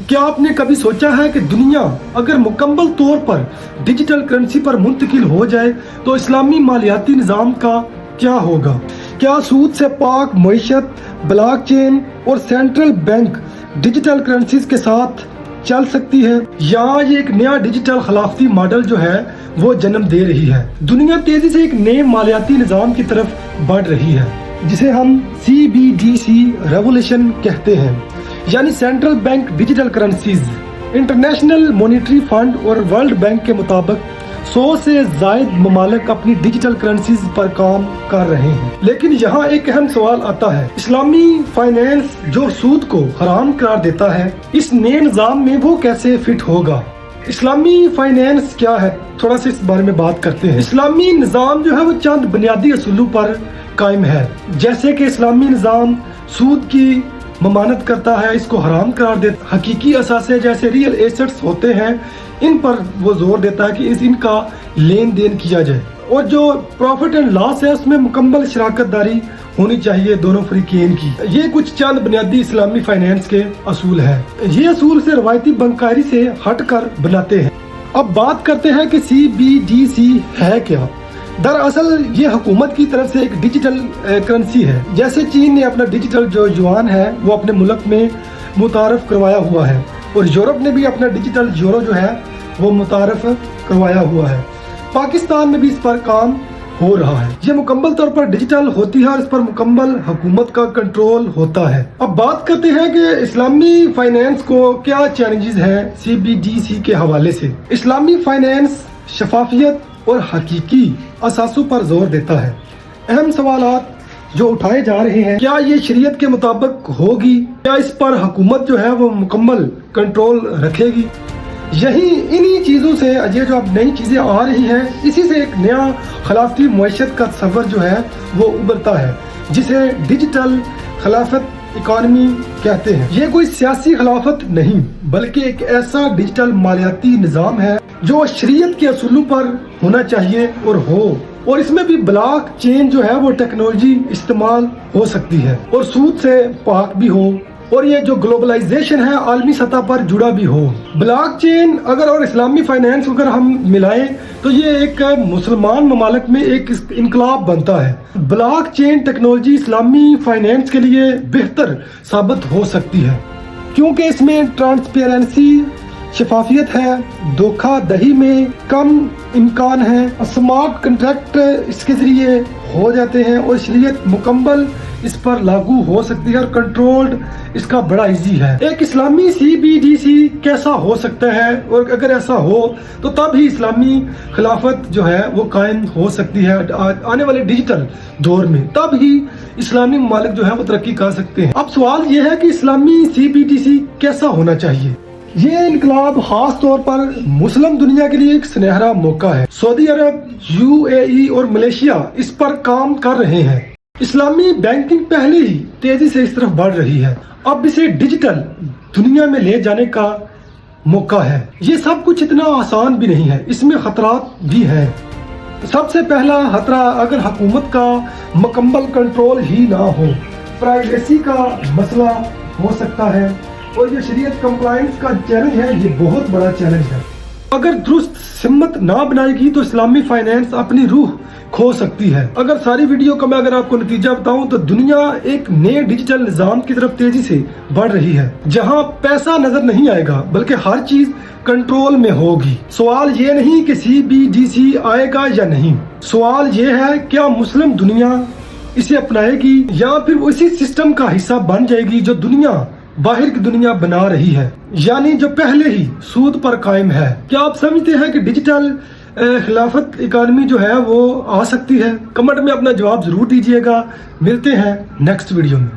क्या आपने कभी सोचा है कि दुनिया अगर मुकम्मल तौर पर डिजिटल करेंसी पर मुंतकिल हो जाए तो इस्लामी मालियाती निज़ाम का क्या होगा? क्या सूद से पाक मईशत, ब्लॉकचेन और सेंट्रल बैंक डिजिटल करेंसीज के साथ चल सकती है, या ये एक नया डिजिटल खिलाफती मॉडल जो है वो जन्म दे रही है? दुनिया तेजी से एक नए मालियाती निज़ाम की तरफ बढ़ रही है जिसे हम CBDC रेवोल्यूशन कहते हैं, यानी central bank digital currencies. International monetary fund और वर्ल्ड बैंक के मुताबिक 100 से ज़ायद ममालिक अपनी डिजिटल करेंसीज पर काम कर रहे हैं। लेकिन यहाँ एक अहम सवाल आता है, इस्लामी फाइनेंस जो सूद को हराम करार देता है, इस नए निज़ाम में वो कैसे फिट होगा? इस्लामी फाइनेंस क्या है, थोड़ा सा इस बारे में बात करते हैं। इस्लामी निज़ाम जो है वो चंद बुनियादी असूलों पर कायम है, जैसे कि इस्लामी निज़ाम सूद की ममानत करता है, इसको हराम करार देता है। हकीकी असासे जैसे रियल एसेट्स होते हैं, इन पर वो जोर देता है कि इनका लेन देन किया जाए, और जो प्रॉफिट एंड लॉस है उसमें मुकम्मल शराकत दारी होनी चाहिए दोनों फरीकेन की। ये कुछ चंद बुनियादी इस्लामी फाइनेंस के असूल है। ये असूल से रवायती बंकारी से हटकर बनाते हैं। अब बात करते हैं कि CBDC है क्या। दरअसल ये हुकूमत की तरफ से एक डिजिटल करेंसी है। जैसे चीन ने अपना डिजिटल जो युआन है वो अपने मुल्क में मुतारफ करवाया हुआ है, और यूरोप ने भी अपना डिजिटल यूरो जो है वो मुतारफ करवाया हुआ है। पाकिस्तान में भी इस पर काम हो रहा है। ये मुकम्मल तौर पर डिजिटल होती है और इस पर मुकम्मल हुकूमत का कंट्रोल होता है। अब बात करते हैं कि इस्लामी फाइनेंस को क्या चैलेंजेस हैं CBDC के हवाले से। इस्लामी फाइनेंस शफाफियत और हकीकी असासों पर जोर देता है। अहम सवालात जो उठाए जा रहे हैं, क्या ये शरीयत के मुताबिक होगी? क्या इस पर हुकूमत जो है वो मुकम्मल कंट्रोल रखेगी? यही इन्हीं चीज़ों से ये जो अब नई चीज़ें आ रही हैं, इसी से एक नया खिलाफती मईशत का तस्वर जो है वो उभरता है, जिसे डिजिटल खिलाफत इकॉनमी कहते हैं। ये कोई सियासी खिलाफत नहीं, बल्कि एक ऐसा डिजिटल मालियाती निज़ाम है जो शरीयत के असूलों पर होना चाहिए और हो, और इसमें भी ब्लॉक चेन जो है वो टेक्नोलॉजी इस्तेमाल हो सकती है और सूद से पाक भी हो, और ये जो ग्लोबलाइजेशन है आलमी सतह पर जुड़ा भी हो। ब्लॉक चेन अगर और इस्लामी फाइनेंस अगर हम मिलाएं तो ये एक मुसलमान ममालिक में एक इनकलाब बनता है। ब्लॉक चेन टेक्नोलॉजी इस्लामी फाइनेंस के लिए बेहतर साबित हो सकती है, क्योंकि इसमें ट्रांसपेरेंसी, शफाफियत है, धोखाधड़ी में कम इम्कान है, स्मार्ट कॉन्ट्रैक्ट इसके जरिए हो जाते हैं, और शरीयत मुकम्मल इस पर लागू हो सकती है, और कंट्रोल्ड इसका बड़ा इजी है। एक इस्लामी CBDC कैसा हो सकता है, और अगर ऐसा हो तो तब ही इस्लामी खिलाफत जो है वो कायम हो सकती है आने वाले डिजिटल दौर में, तब ही इस्लामी ममालिक जो है वो तरक्की कर सकते हैं। अब सवाल ये है कि इस्लामी CBDC कैसा होना चाहिए। ये इनकलाब खास तौर पर मुस्लिम दुनिया के लिए एक सुनहरा मौका है। सऊदी अरब, UAE और मलेशिया इस पर काम कर रहे हैं। इस्लामी बैंकिंग पहले ही तेजी से इस तरफ बढ़ रही है, अब इसे डिजिटल दुनिया में ले जाने का मौका है। ये सब कुछ इतना आसान भी नहीं है, इसमें खतरात भी हैं। सबसे पहला खतरा, अगर हुकूमत का मुकम्मल कंट्रोल ही ना हो, प्राइवेसी का मसला हो सकता है, और ये शरीयत कंप्लायंस का चैलेंज है, ये बहुत बड़ा चैलेंज है। अगर दुरुस्त सिमत ना बनाएगी तो इस्लामी फाइनेंस अपनी रूह खो सकती है। अगर सारी वीडियो का मैं अगर आपको नतीजा बताऊं तो दुनिया एक नए डिजिटल निज़ाम की तरफ तेजी से बढ़ रही है, जहां पैसा नजर नहीं आएगा बल्कि हर चीज कंट्रोल में होगी। सवाल ये नहीं कि CBDC आएगा या नहीं, सवाल ये है क्या मुस्लिम दुनिया इसे अपनाएगी या फिर उसी सिस्टम का हिस्सा बन जाएगी जो दुनिया बाहर की दुनिया बना रही है, यानी जो पहले ही सूद पर कायम है। क्या आप समझते हैं कि डिजिटल खिलाफत इकॉनमी जो है वो आ सकती है? कमेंट में अपना जवाब जरूर दीजिएगा। मिलते हैं नेक्स्ट वीडियो में।